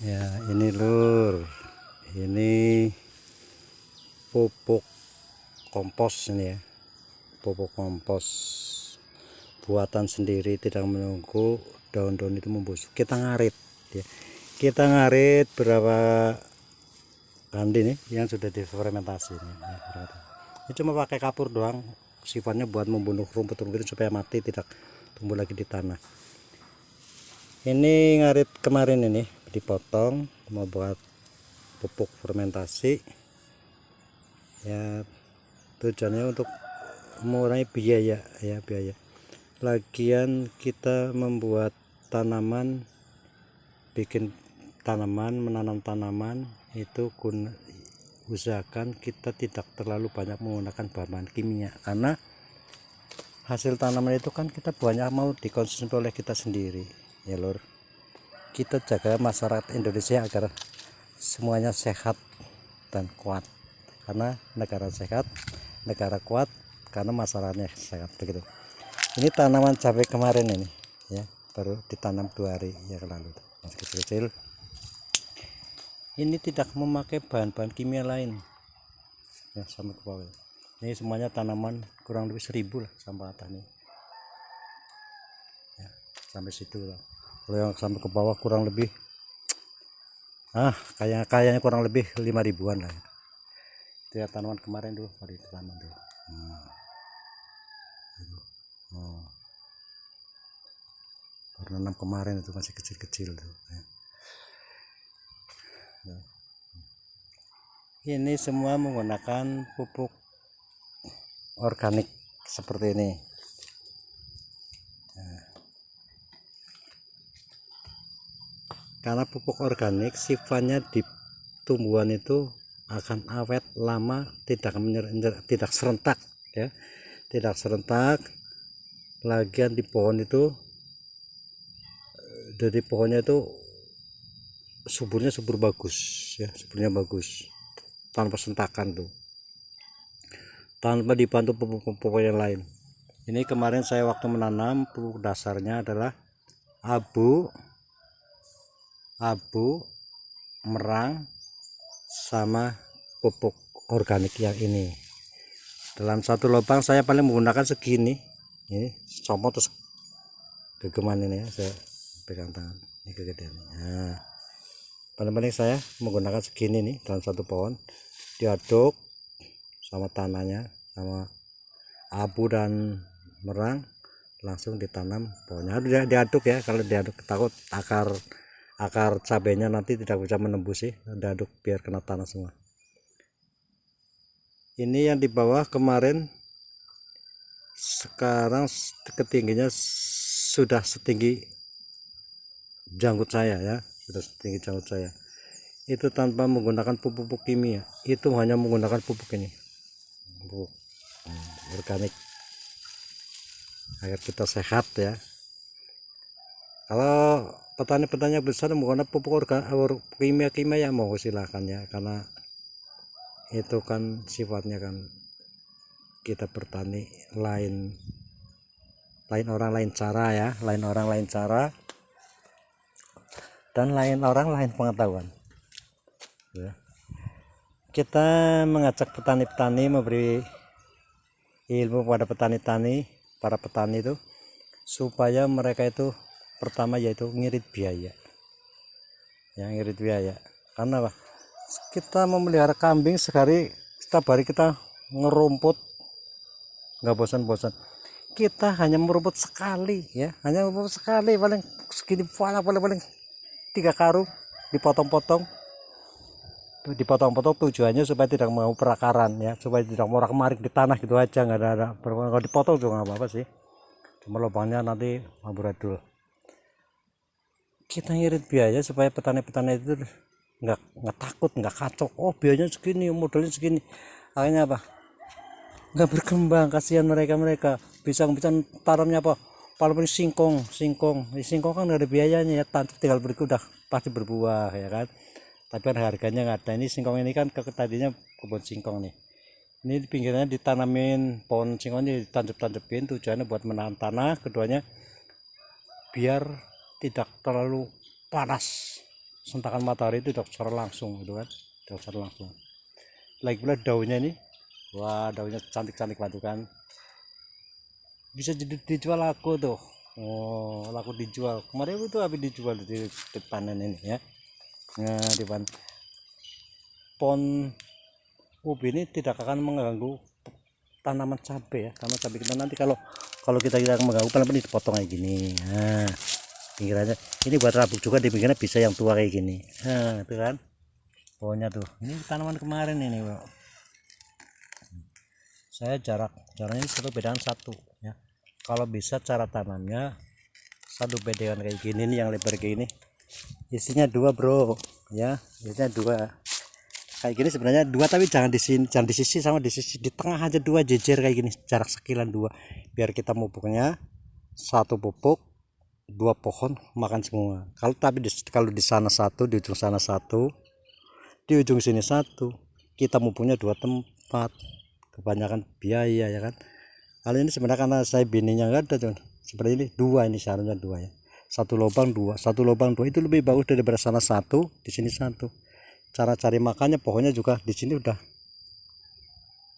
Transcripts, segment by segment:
Ya, ini lur, ini pupuk kompos ini ya, pupuk kompos buatan sendiri, tidak menunggu daun-daun itu membusuk. Kita ngarit ya, kita ngarit berapa kandi nih yang sudah difermentasi nih. Ini cuma pakai kapur doang, sifatnya buat membunuh rumput-rumput supaya mati, tidak tumbuh lagi di tanah. Ini ngarit kemarin ini dipotong mau buat pupuk fermentasi ya, tujuannya untuk mengurangi biaya ya, lagian kita membuat tanaman, bikin tanaman, menanam tanaman itu usahakan kita tidak terlalu banyak menggunakan bahan kimia, karena hasil tanaman itu kan kita banyak mau dikonsumsi oleh kita sendiri ya lur. Kita jaga masyarakat Indonesia agar semuanya sehat dan kuat, karena negara sehat negara kuat, karena masyarakatnya sehat begitu. Ini tanaman cabai kemarin ini ya, baru ditanam 2 hari ya lalu, masih kecil-kecil. Ini tidak memakai bahan-bahan kimia lain ya, sampai ke bawah. Ini semuanya tanaman kurang lebih 1000 lah sampai atas nih ya, sampai situ lah. Kalau yang sampai ke bawah kurang lebih kayaknya kurang lebih 5.000-an lah ya. Itu ya tanaman kemarin tuh, pada tanaman tuh. Baru nanam kemarin itu masih kecil-kecil tuh ya. Ini semua menggunakan pupuk organik seperti ini. Karena pupuk organik sifatnya di tumbuhan itu akan awet lama, tidak serentak ya, tidak serentak. Lagian di pohon itu, dari pohonnya itu suburnya subur bagus ya, suburnya bagus tanpa sentakan tuh, tanpa dibantu pupuk-pupuk yang lain. Ini kemarin saya waktu menanam, pupuk dasarnya adalah abu, merang, sama pupuk organik yang ini. Dalam satu lubang saya paling menggunakan segini, ini comot terus gegeman ini ya, saya pegang tangan ini kegedean. Nah, paling saya menggunakan segini nih, dalam satu pohon diaduk sama tanahnya, sama abu dan merang, langsung ditanam pohonnya. Harus diaduk ya, kalau diaduk takut akar cabenya nanti tidak bisa menembus sih, diaduk biar kena tanah semua. Ini yang di bawah kemarin, sekarang ketingginya sudah setinggi janggut saya ya, sudah setinggi janggut saya. Itu tanpa menggunakan pupuk kimia, itu hanya menggunakan pupuk ini, pupuk organik, agar kita sehat ya. Kalau petani-petani besar menggunakan pupuk kimia ya mau silakan ya, karena itu kan sifatnya kan kita bertani lain orang lain cara ya, lain orang lain cara, dan lain orang lain pengetahuan ya. Kita mengajak petani-petani, memberi ilmu pada petani-petani, para petani itu, supaya mereka itu pertama yaitu ngirit biaya ya, ngirit biaya. Karena apa? Kita memelihara kambing setiap hari kita ngerumput nggak bosan-bosan, kita hanya merumput sekali ya, hanya merumput sekali, paling segini banyak, paling 3 karung dipotong-potong tujuannya supaya tidak mau perakaran ya, supaya tidak morak-marik di tanah gitu aja, nggak ada kalau dipotong juga nggak apa-apa sih, cuma lubangnya nanti amburadul. Kita ngirit biaya supaya petani-petani itu nggak takut, nggak kacau, oh biayanya segini, modalnya segini, akhirnya apa, nggak berkembang. Kasihan mereka bisa tanamnya apa, paling singkong kan nggak ada biayanya ya, tinggal berikut udah pasti berbuah ya kan, tapi kan harganya nggak ada. Ini singkong ini kan tadinya kebun singkong nih, ini di pinggirnya ditanamin pohon singkong ini, ditancap-tancapin, tujuannya buat menahan tanah, keduanya biar tidak terlalu panas sentakan matahari itu udah secara langsung gitu kan, udah secara langsung. Lagi pula daunnya ini, wah daunnya cantik-cantik banget kan, bisa jadi dijual laku tuh. Oh laku dijual, kemarin itu habis dijual di panen ini ya. Nah di pohon ubi ini tidak akan mengganggu tanaman cabai ya, karena cabai kita nanti kalau kita mengganggu paling dipotong kayak gini. Nah pinggirannya ini buat rabuk juga, di pinggirnya bisa yang tua kayak gini. Nah itu kan pohonnya tuh, ini tanaman kemarin ini bro. Saya jaraknya ini satu bedaan satu ya, kalau bisa cara tanamnya satu bedaan kayak gini nih, yang lebar kayak gini, isinya dua bro ya, isinya dua kayak gini. Sebenarnya dua, tapi jangan di sini, jangan di sisi sama di sisi, di tengah aja dua jejer kayak gini, jarak sekilan dua, biar kita pupuknya satu pupuk dua pohon makan semua. Kalau di sana satu, di ujung sana satu, di ujung sini satu, kita pupuknya dua tempat, kebanyakan biaya ya kan. Kali ini sebenarnya karena saya bininya nggak ada cuman seperti ini, dua ini seharusnya dua ya, satu lubang dua itu lebih bagus daripada sana satu di sini satu. Cara cari makannya pohonnya juga di sini udah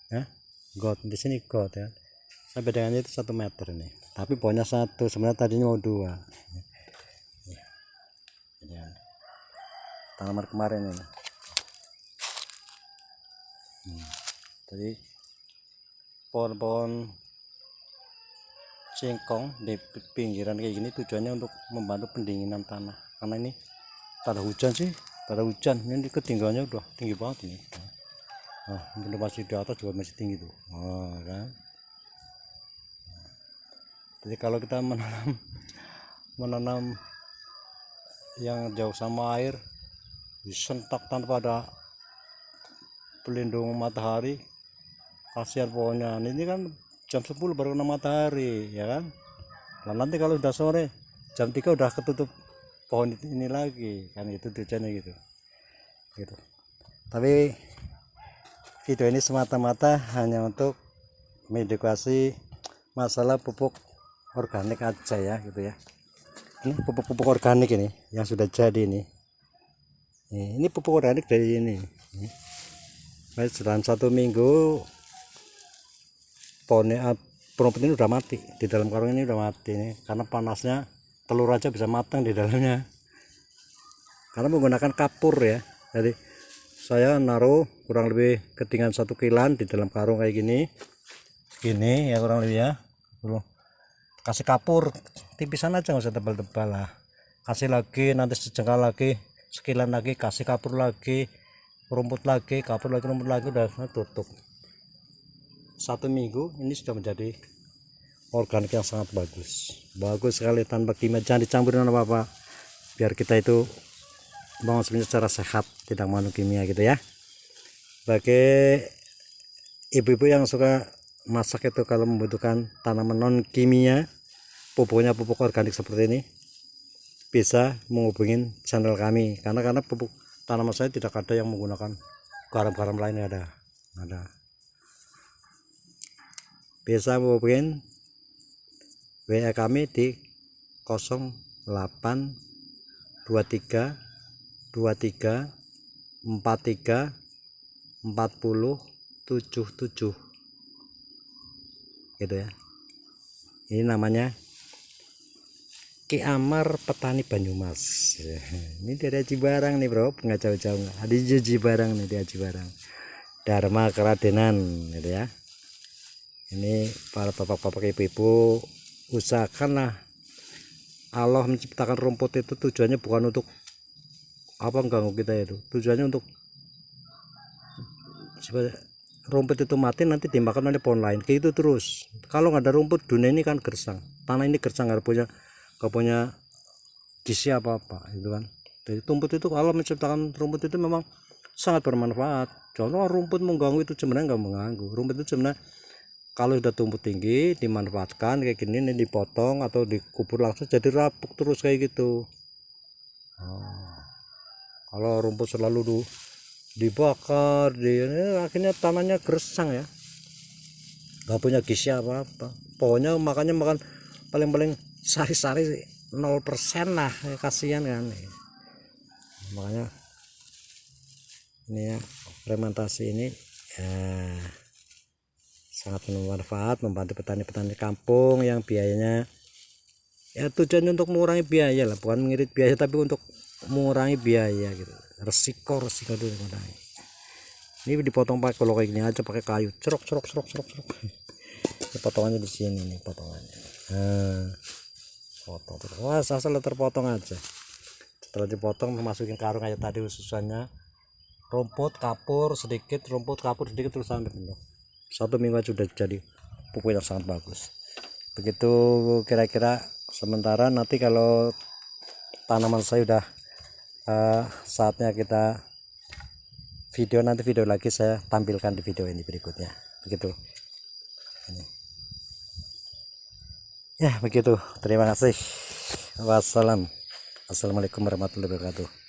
ya got, di sini got ya, sampai dengannya itu 1 meter ini, tapi pohonnya satu, sebenarnya tadinya mau dua ya. Tanaman kemarin ini jadi pohon-pohon singkong di pinggiran kayak gini tujuannya untuk membantu pendinginan tanah, karena ini tak ada hujan sih, tak ada hujan, ini ketinggiannya udah tinggi banget ini. Nah ini masih di atas juga masih tinggi tuh. Oh, kan. Jadi kalau kita menanam yang jauh sama air, disentak tanpa ada pelindung matahari, kasihan pohonnya. Ini kan jam 10 baru kena matahari ya kan. Nah nanti kalau udah sore jam 3 udah ketutup pohon ini lagi kan, itu tujuannya gitu. Tapi video ini semata-mata hanya untuk mengedukasi masalah pupuk organik aja ya gitu ya. Ini pupuk organik ini yang sudah jadi ini pupuk organik dari ini. Baik, dalam 1 minggu pohon ini udah mati, di dalam karung ini udah mati nih, karena panasnya telur aja bisa matang di dalamnya, karena menggunakan kapur ya. Jadi saya naruh kurang lebih ketinggian 1 kilan di dalam karung kayak gini ya, kurang lebih ya. Kasih kapur tipisan aja, nggak usah tebal-tebal lah. Kasih lagi nanti sejengkal lagi, sekilan lagi, kasih kapur lagi, rumput lagi, kapur lagi, rumput lagi, udah tutup. 1 minggu ini sudah menjadi organik yang sangat bagus sekali, tanpa kimia, jangan dicampurin apa-apa, biar kita itu bangun secara sehat, tidak mengandung kimia gitu ya. Bagi ibu-ibu yang suka masak itu, kalau membutuhkan tanaman non kimia, pupuknya pupuk organik seperti ini, bisa menghubungin channel kami, karena pupuk tanaman saya tidak ada yang menggunakan garam-garam lain, ada bisa menghubungin WA kami di 0823 23 43 40 77 gitu ya. Ini namanya Ki Amar Petani Banyumas. Ini dari Aji Barang nih bro, nggak jauh-jauh, ada Aji Barang nih, di Aji Barang, Dharma Keradenan gitu ya. Ini para bapak-bapak, ibu-ibu, usahakanlah, Allah menciptakan rumput itu tujuannya bukan untuk mengganggu kita, itu tujuannya untuk rumput itu mati nanti dimakan oleh pohon lain, kayak itu terus. Kalau nggak ada rumput, dunia ini kan gersang, tanah ini gersang, nggak punya gizi apa-apa itu kan. Jadi rumput itu, Allah menciptakan rumput itu memang sangat bermanfaat. Kalau rumput mengganggu, itu sebenarnya nggak mengganggu. Rumput itu sebenarnya kalau sudah tumbuh tinggi, dimanfaatkan kayak gini, ini dipotong atau dikubur langsung jadi rapuk terus kayak gitu. Kalau rumput selalu dibakar, akhirnya tanahnya gersang ya, nggak punya gizi apa-apa. Pokoknya makan paling sari-sari 0% lah, kasihan kan. makanya ini ya, fermentasi ini sangat bermanfaat, membantu petani-petani kampung yang biayanya ya tujuannya untuk mengurangi biaya lah, bukan mengirit biaya tapi untuk mengurangi biaya gitu, resiko dulu mengurangi. Ini dipotong pakai, kalau kayak gini aja pakai kayu, cerok. Ini potongannya di sini nih potongannya. Potong terus, wah asal terpotong aja. Setelah dipotong masukin karung kayak tadi, susuannya rumput kapur sedikit terus sampai penuh. 1 minggu aja sudah jadi pupuk yang sangat bagus. Begitu kira-kira. Sementara nanti kalau tanaman saya udah saatnya kita video lagi, saya tampilkan di video ini berikutnya. Begitu ini. Ya begitu, terima kasih. Wassalamualaikum warahmatullahi wabarakatuh.